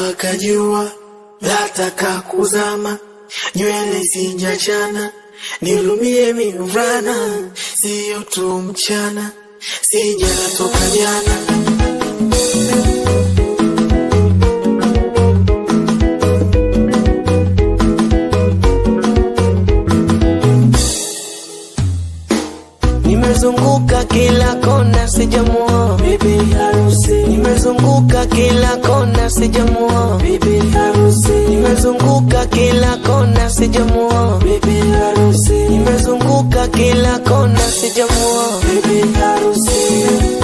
mpaka jua lataka kuzama, nywele sijachana, nilumie mivulana, sio tu mchana, sijatoka jana. Nimezunguka kila kona sijamuona bibi harusi, nimezunguka kila kona sijamuona bibi harusi, nimezunguka kila kona sijamuona bibi harusi, nimezunguka kila kona sijamuona bibi harusi.